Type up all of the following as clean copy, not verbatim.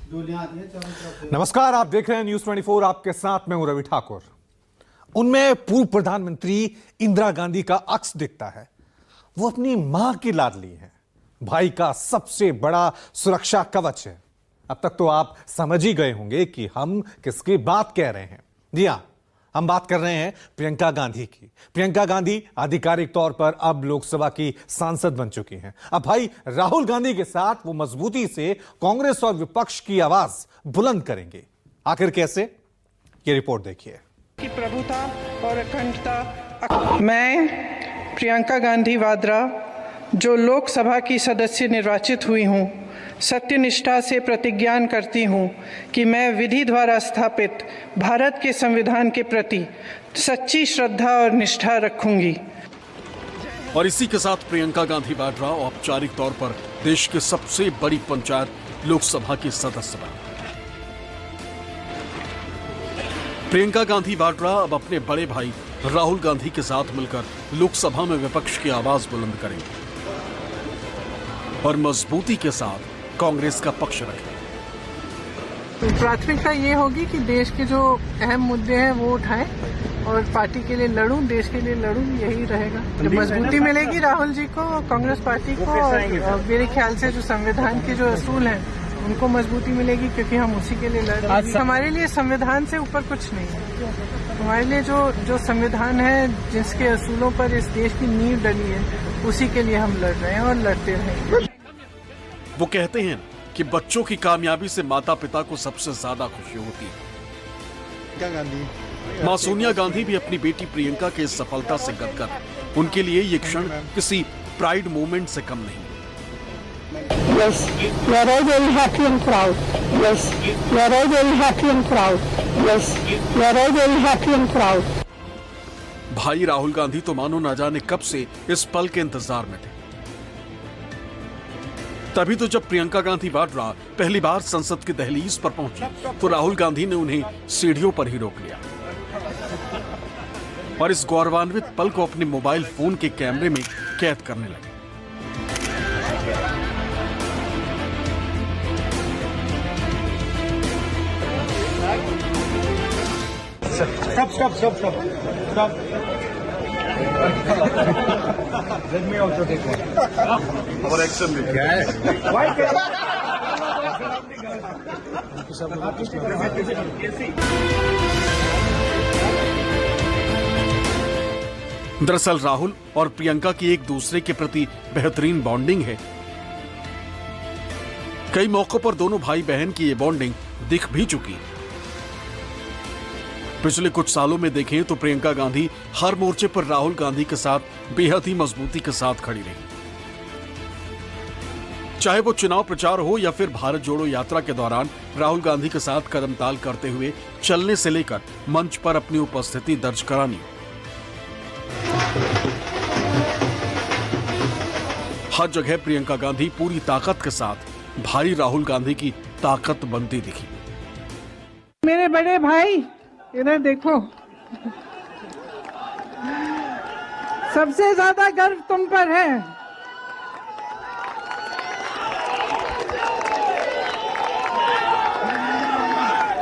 नमस्कार, आप देख रहे हैं न्यूज 24। आपके साथ मैं हूं रवि ठाकुर। उनमें पूर्व प्रधानमंत्री इंदिरा गांधी का अक्स दिखता है। वो अपनी मां की लाडली है, भाई का सबसे बड़ा सुरक्षा कवच है। अब तक तो आप समझ ही गए होंगे कि हम किसकी बात कह रहे हैं। जी हां, हम बात कर रहे हैं प्रियंका गांधी की। प्रियंका गांधी आधिकारिक तौर पर अब लोकसभा की सांसद बन चुकी हैं। अब भाई राहुल गांधी के साथ वो मजबूती से कांग्रेस और विपक्ष की आवाज बुलंद करेंगे। आखिर कैसे, ये रिपोर्ट देखिए। की प्रभुता और अखंडता। मैं प्रियंका गांधी वाड्रा, जो लोकसभा की सदस्य निर्वाचित हुई हूं, सत्यनिष्ठा से प्रतिज्ञान करती हूं कि मैं विधि द्वारा स्थापित भारत के संविधान के प्रति सच्ची श्रद्धा और निष्ठा रखूंगी। और इसी के साथ प्रियंका गांधी वाड्रा औपचारिक तौर पर देश की सबसे बड़ी पंचायत लोकसभा की सदस्य बनी। प्रियंका गांधी वाड्रा अब अपने बड़े भाई राहुल गांधी के साथ मिलकर लोकसभा में विपक्ष की आवाज बुलंद करेंगे और मजबूती के साथ कांग्रेस का पक्ष रखें। प्राथमिकता ये होगी कि देश के जो अहम मुद्दे हैं वो उठाएं और पार्टी के लिए लड़ूं, देश के लिए लड़ूं, यही रहेगा। जब मजबूती मिलेगी राहुल जी को, कांग्रेस पार्टी को, और मेरे ख्याल से जो संविधान के जो असूल हैं उनको मजबूती मिलेगी, क्योंकि हम उसी के लिए लड़ रहे हैं। हमारे लिए संविधान से ऊपर कुछ नहीं है। हमारे लिए जो संविधान है, जिसके असूलों पर इस देश की नींव डली है, उसी के लिए हम लड़ रहे हैं और लड़ते रहेंगे। वो कहते हैं कि बच्चों की कामयाबी से माता पिता को सबसे ज्यादा खुशी होती है। मां सोनिया गांधी भी अपनी बेटी प्रियंका के इस सफलता से गदगद। उनके लिए ये क्षण किसी प्राइड मोमेंट से कम नहीं। Yes, we are all very happy and proud. Yes, we are all very happy and proud. Yes, we are all very happy and proud. भाई राहुल गांधी तो मानो ना जाने कब से इस पल के इंतजार में थे। तभी तो जब प्रियंका गांधी वाड्रा पहली बार संसद की दहलीज पर पहुंची तो राहुल गांधी ने उन्हें सीढ़ियों पर ही रोक लिया और इस गौरवान्वित पल को अपने मोबाइल फोन के कैमरे में कैद करने लगे। Stop. Let me also take one. Our action will. दरअसल राहुल और प्रियंका की एक दूसरे के प्रति बेहतरीन बॉन्डिंग है। कई मौकों पर दोनों भाई बहन की ये बॉन्डिंग दिख भी चुकी है। पिछले कुछ सालों में देखें तो प्रियंका गांधी हर मोर्चे पर राहुल गांधी के साथ बेहद ही मजबूती के साथ खड़ी रही। चाहे वो चुनाव प्रचार हो या फिर भारत जोड़ो यात्रा के दौरान राहुल गांधी के साथ कदमताल करते हुए चलने से लेकर मंच पर अपनी उपस्थिति दर्ज करानी, हर जगह प्रियंका गांधी पूरी ताकत के साथ भाई राहुल गांधी की ताकत बनती दिखी। मेरे बड़े भाई, इधर देखो, सबसे ज्यादा गर्व तुम पर है।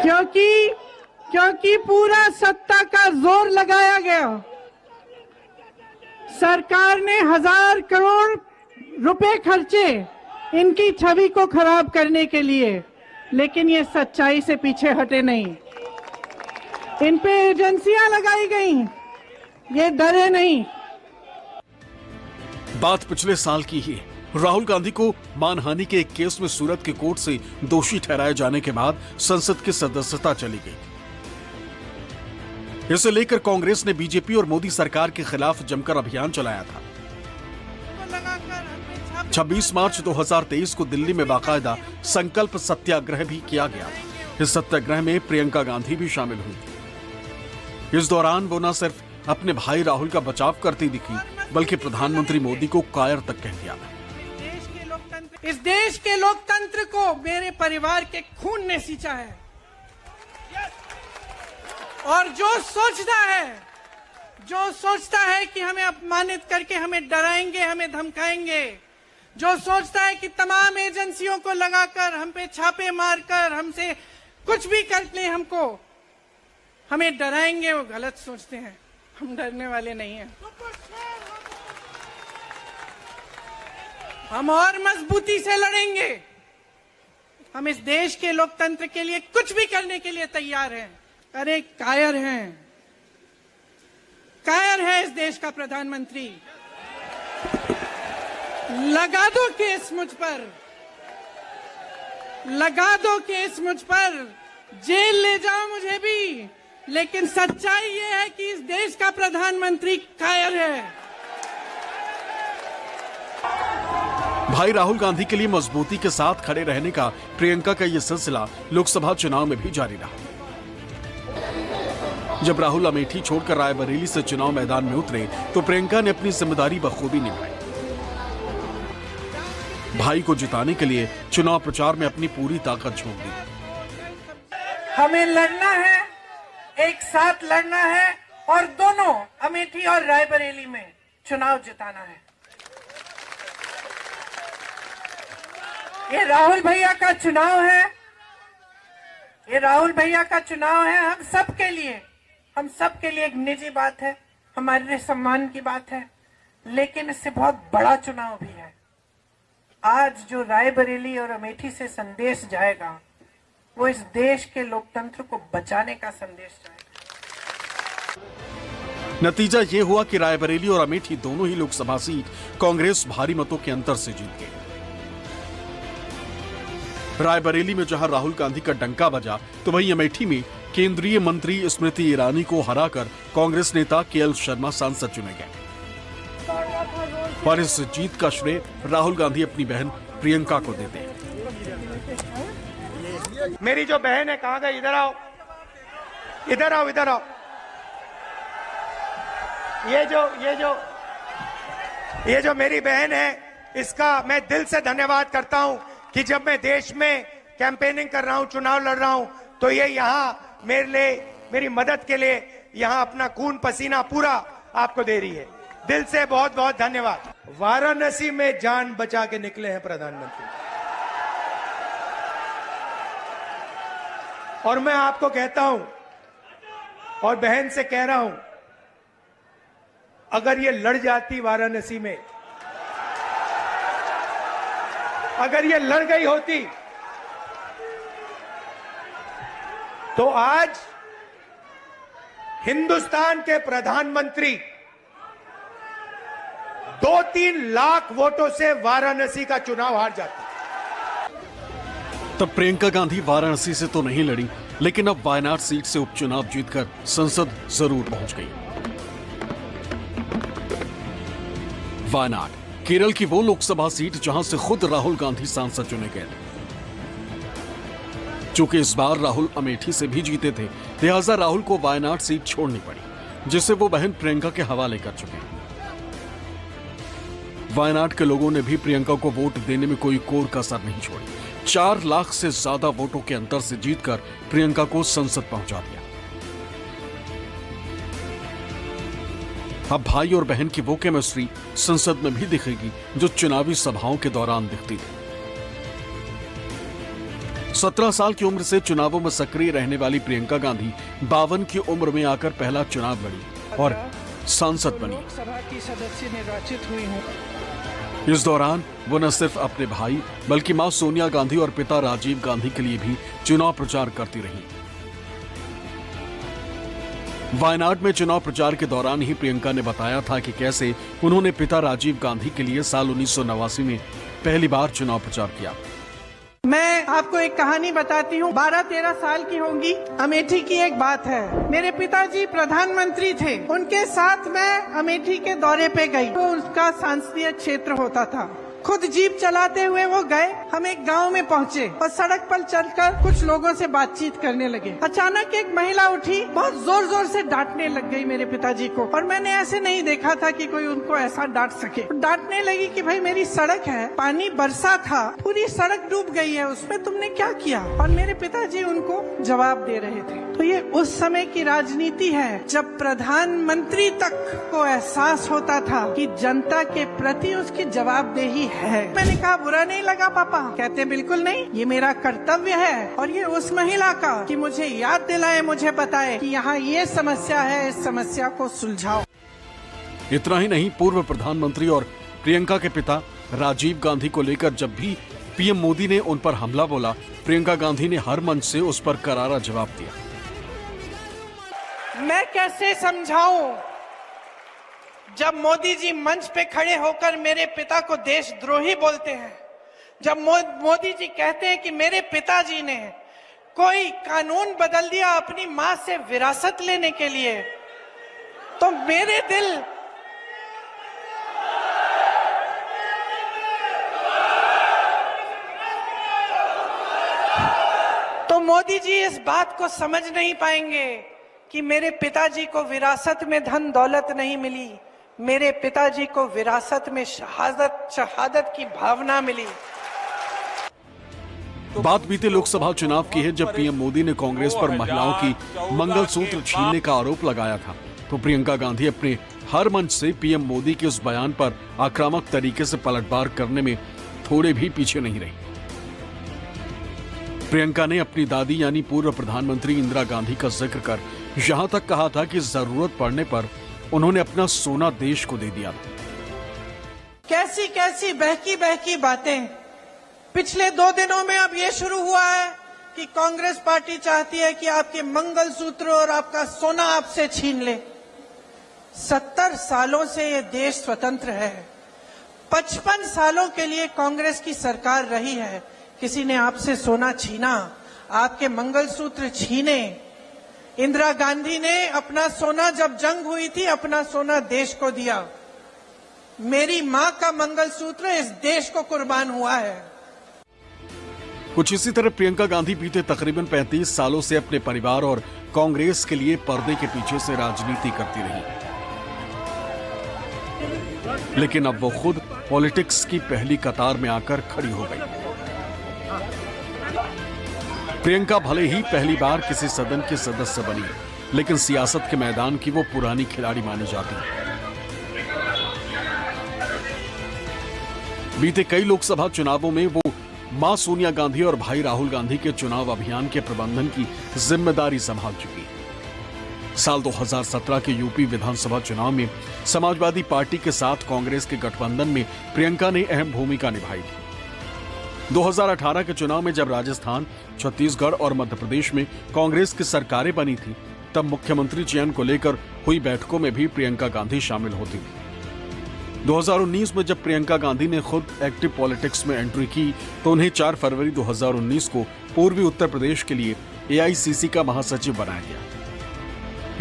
क्योंकि पूरा सत्ता का जोर लगाया गया। सरकार ने 1000 करोड़ रुपए खर्चे इनकी छवि को खराब करने के लिए, लेकिन ये सच्चाई से पीछे हटे नहीं। इन पे एजेंसियां लगाई गई, ये डरे नहीं। बात पिछले साल की ही। राहुल गांधी को मानहानि के एक केस में सूरत के कोर्ट से दोषी ठहराए जाने के बाद संसद की सदस्यता चली गई। इसे लेकर कांग्रेस ने बीजेपी और मोदी सरकार के खिलाफ जमकर अभियान चलाया था। 26 मार्च 2023 को दिल्ली में बाकायदा संकल्प सत्याग्रह भी किया गया। इस सत्याग्रह में प्रियंका गांधी भी शामिल हुई। इस दौरान वो न सिर्फ अपने भाई राहुल का बचाव करती दिखी, बल्कि प्रधानमंत्री मोदी को कायर तक कह दिया। इस देश के लोकतंत्र को मेरे परिवार के खून ने सींचा है, और जो सोचता है कि हमें अपमानित करके हमें डराएंगे, हमें धमकाएंगे, जो सोचता है कि तमाम एजेंसियों को लगाकर हम पे छापे मारकर हमसे कुछ भी कर ले हमको हमें डराएंगे, वो गलत सोचते हैं। हम डरने वाले नहीं हैं। हम और मजबूती से लड़ेंगे। हम इस देश के लोकतंत्र के लिए कुछ भी करने के लिए तैयार हैं। अरे कायर हैं, कायर है इस देश का प्रधानमंत्री। लगा दो केस मुझ पर, लगा दो केस मुझ पर, जेल ले जाओ मुझे भी, लेकिन सच्चाई ये है कि इस देश का प्रधानमंत्री कायर है। भाई राहुल गांधी के लिए मजबूती के साथ खड़े रहने का प्रियंका का यह सिलसिला लोकसभा चुनाव में भी जारी रहा। जब राहुल अमेठी छोड़कर रायबरेली से चुनाव मैदान में उतरे तो प्रियंका ने अपनी जिम्मेदारी बखूबी निभाई। भाई को जिताने के लिए चुनाव प्रचार में अपनी पूरी ताकत झोंक दी। हमें लड़ना है, एक साथ लड़ना है और दोनों अमेठी और रायबरेली में चुनाव जिताना है। ये राहुल भैया का चुनाव है, ये राहुल भैया का चुनाव है। हम सबके लिए एक निजी बात है, हमारे सम्मान की बात है, लेकिन इससे बहुत बड़ा चुनाव भी है। आज जो रायबरेली और अमेठी से संदेश जाएगा वो इस देश के लोकतंत्र को बचाने का संदेश जाएगा। नतीजा ये हुआ कि रायबरेली और अमेठी दोनों ही लोकसभा सीट कांग्रेस भारी मतों के अंतर से जीत गई। रायबरेली में जहां राहुल गांधी का डंका बजा तो वहीं अमेठी में केंद्रीय मंत्री स्मृति ईरानी को हराकर कांग्रेस नेता केएल शर्मा सांसद चुने गए। और इस जीत का श्रेय राहुल गांधी अपनी बहन प्रियंका को देते हैं। मेरी जो बहन है कहां गई? इधर आओ, इधर आओ, इधर आओ। ये जो मेरी बहन है, इसका मैं दिल से धन्यवाद करता हूं कि जब मैं देश में कैंपेनिंग कर रहा हूं, चुनाव लड़ रहा हूं, तो ये यहाँ मेरे लिए, मेरी मदद के लिए यहाँ अपना खून पसीना पूरा आपको दे रही है। दिल से बहुत बहुत धन्यवाद। वाराणसी में जान बचा के निकले हैं प्रधानमंत्री, और मैं आपको कहता हूं और बहन से कह रहा हूं, अगर ये लड़ जाती वाराणसी में, अगर ये लड़ गई होती तो आज हिंदुस्तान के प्रधानमंत्री 2-3 लाख वोटों से वाराणसी का चुनाव हार जाते। तब प्रियंका गांधी वाराणसी से तो नहीं लड़ी, लेकिन अब वायनाड सीट से उपचुनाव जीतकर संसद जरूर पहुंच गई। वायनाड केरल की वो लोकसभा सीट जहां से खुद राहुल गांधी सांसद चुने गए। चूंकि इस बार राहुल अमेठी से भी जीते थे, लिहाजा राहुल को वायनाड सीट छोड़नी पड़ी, जिसे वो बहन प्रियंका के हवाले कर चुके। वायनाड के लोगों ने भी प्रियंका को वोट देने में कोई कोर कसर नहीं छोड़ी। 4 लाख से ज्यादा वोटों के अंतर से जीतकर प्रियंका को संसद पहुंचा दिया। अब भाई और बहन की वो केमिस्ट्री संसद में भी दिखेगी जो चुनावी सभाओं के दौरान दिखती थी। 17 साल की उम्र से चुनावों में सक्रिय रहने वाली प्रियंका गांधी 52 की उम्र में आकर पहला चुनाव लड़ी और सांसद बनी। लोकसभा की सदस्य निर्वाचित हुई हूँ। इस दौरान वो न सिर्फ अपने भाई बल्कि मां सोनिया गांधी और पिता राजीव गांधी के लिए भी चुनाव प्रचार करती रही। वायनाड में चुनाव प्रचार के दौरान ही प्रियंका ने बताया था कि कैसे उन्होंने पिता राजीव गांधी के लिए साल 1989 में पहली बार चुनाव प्रचार किया। मैं आपको एक कहानी बताती हूँ। 12-13 साल की होंगी। अमेठी की एक बात है, मेरे पिताजी प्रधानमंत्री थे, उनके साथ मैं अमेठी के दौरे पे गई। वो उसका संसदीय क्षेत्र होता था। खुद जीप चलाते हुए वो गए। हम एक गांव में पहुंचे और सड़क पर चलकर कुछ लोगों से बातचीत करने लगे। अचानक एक महिला उठी, बहुत जोर जोर से डांटने लग गई मेरे पिताजी को, और मैंने ऐसे नहीं देखा था कि कोई उनको ऐसा डांट सके। डांटने लगी कि भाई मेरी सड़क है, पानी बरसा था, पूरी सड़क डूब गई है, उसमें तुमने क्या किया? और मेरे पिताजी उनको जवाब दे रहे थे। तो ये उस समय की राजनीति है जब प्रधानमंत्री तक को एहसास होता था कि जनता के प्रति उसकी जवाबदेही है। मैंने कहा बुरा नहीं लगा पापा? कहते बिल्कुल नहीं, ये मेरा कर्तव्य है और ये उस महिला का कि मुझे याद दिलाए, मुझे बताए कि यहाँ ये समस्या है, इस समस्या को सुलझाओ। इतना ही नहीं, पूर्व प्रधानमंत्री और प्रियंका के पिता राजीव गांधी को लेकर जब भी पीएम मोदी ने उन पर हमला बोला, प्रियंका गांधी ने हर मंच से उस पर करारा जवाब दिया। मैं कैसे समझाऊं जब मोदी जी मंच पे खड़े होकर मेरे पिता को देशद्रोही बोलते हैं, जब मोदी जी कहते हैं कि मेरे पिताजी ने कोई कानून बदल दिया अपनी मां से विरासत लेने के लिए, तो मेरे दिल तो मोदी जी इस बात को समझ नहीं पाएंगे कि मेरे पिताजी को विरासत में धन दौलत नहीं मिली, मेरे पिताजी को विरासत में शहादत की भावना मिली। बात बीते लोकसभा चुनाव की है, जब पीएम मोदी ने कांग्रेस पर महिलाओं की मंगलसूत्र छीनने का आरोप लगाया था, तो प्रियंका गांधी अपने हर मंच से पीएम मोदी के उस बयान पर आक्रामक तरीके से पलटवार करने में थोड़े भी पीछे नहीं रही। प्रियंका ने अपनी दादी यानी पूर्व प्रधानमंत्री इंदिरा गांधी का जिक्र कर यहां तक कहा था कि जरूरत पड़ने पर उन्होंने अपना सोना देश को दे दिया। कैसी कैसी बहकी बहकी बातें पिछले 2 दिनों में अब ये शुरू हुआ है कि कांग्रेस पार्टी चाहती है कि आपके मंगलसूत्र और आपका सोना आपसे छीन ले। 70 सालों से ये देश स्वतंत्र है, 55 सालों के लिए कांग्रेस की सरकार रही है। किसी ने आपसे सोना छीना, आपके मंगलसूत्र छीने। इंदिरा गांधी ने अपना सोना, जब जंग हुई थी, अपना सोना देश को दिया। मेरी मां का मंगलसूत्र इस देश को कुर्बान हुआ है। कुछ इसी तरह प्रियंका गांधी बीते तकरीबन 35 सालों से अपने परिवार और कांग्रेस के लिए पर्दे के पीछे से राजनीति करती रही, लेकिन अब वो खुद पॉलिटिक्स की पहली कतार में आकर खड़ी हो गई। प्रियंका भले ही पहली बार किसी सदन के सदस्य बनी, लेकिन सियासत के मैदान की वो पुरानी खिलाड़ी मानी जाती है। बीते कई लोकसभा चुनावों में वो मां सोनिया गांधी और भाई राहुल गांधी के चुनाव अभियान के प्रबंधन की जिम्मेदारी संभाल चुकी। साल 2017 के यूपी विधानसभा चुनाव में समाजवादी पार्टी के साथ कांग्रेस के गठबंधन में प्रियंका ने अहम भूमिका निभाई थी। 2018 के चुनाव में जब राजस्थान, छत्तीसगढ़ और मध्य प्रदेश में कांग्रेस की सरकारें बनी थी, तब मुख्यमंत्री चयन को लेकर हुई बैठकों में भी प्रियंका गांधी शामिल होती थी। 2019 में जब प्रियंका गांधी ने खुद एक्टिव पॉलिटिक्स में एंट्री की, तो उन्हें 4 फरवरी 2019 को पूर्वी उत्तर प्रदेश के लिए AICC का महासचिव बनाया गया।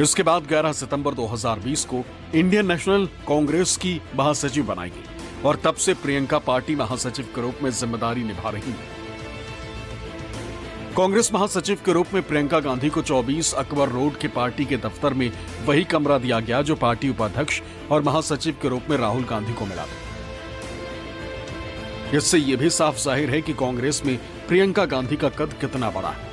इसके बाद 11 सितंबर 2020 को इंडियन नेशनल कांग्रेस की महासचिव बनाई गई और तब से प्रियंका पार्टी महासचिव के रूप में जिम्मेदारी निभा रही है। कांग्रेस महासचिव के रूप में प्रियंका गांधी को 24 अकबर रोड के पार्टी के दफ्तर में वही कमरा दिया गया जो पार्टी उपाध्यक्ष और महासचिव के रूप में राहुल गांधी को मिला था। इससे यह भी साफ जाहिर है कि कांग्रेस में प्रियंका गांधी का कद कितना बड़ा है।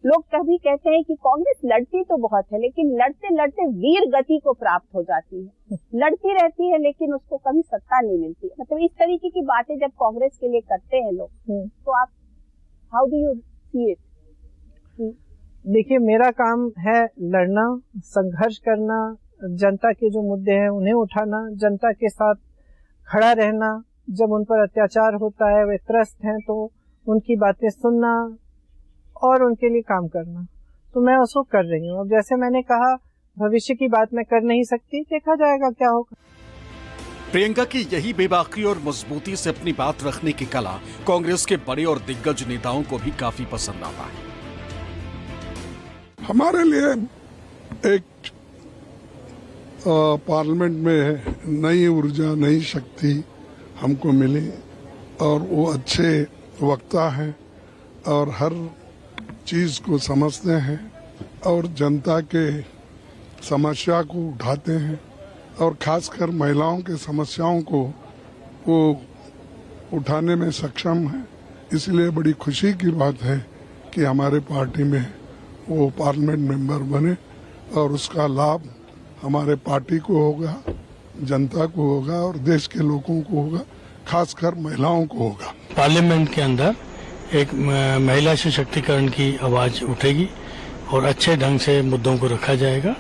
लोग कभी कहते हैं कि कांग्रेस लड़ती तो बहुत है, लेकिन लड़ते लड़ते वीर गति को प्राप्त हो जाती है। लड़ती रहती है लेकिन उसको कभी सत्ता नहीं मिलती। मतलब इस तरीके की बातें जब कांग्रेस के लिए करते हैं लोग, तो आप how do you see it? देखिए, मेरा काम है लड़ना, संघर्ष करना, जनता के जो मुद्दे हैं उन्हें उठाना, जनता के साथ खड़ा रहना। जब उन पर अत्याचार होता है, वे त्रस्त हैं, तो उनकी बातें सुनना और उनके लिए काम करना। तो मैं उसको कर रही हूँ। अब जैसे मैंने कहा, भविष्य की बात मैं कर नहीं सकती, देखा जाएगा क्या होगा। प्रियंका की यही बेबाकी और मजबूती से अपनी बात रखने की कला कांग्रेस के बड़े और दिग्गज नेताओं को भी काफी पसंद आता है। हमारे लिए एक पार्लियामेंट में नई ऊर्जा, नई शक्ति हमको मिली और वो अच्छे वक्ता हैं और हर चीज को समझते हैं और जनता के समस्या को उठाते हैं और खासकर महिलाओं के समस्याओं को वो उठाने में सक्षम है। इसलिए बड़ी खुशी की बात है कि हमारे पार्टी में वो पार्लियामेंट मेंबर बने और उसका लाभ हमारे पार्टी को होगा, जनता को होगा और देश के लोगों को होगा, खासकर महिलाओं को होगा। पार्लियामेंट के अंदर एक महिला सशक्तिकरण की आवाज उठेगी और अच्छे ढंग से मुद्दों को रखा जाएगा।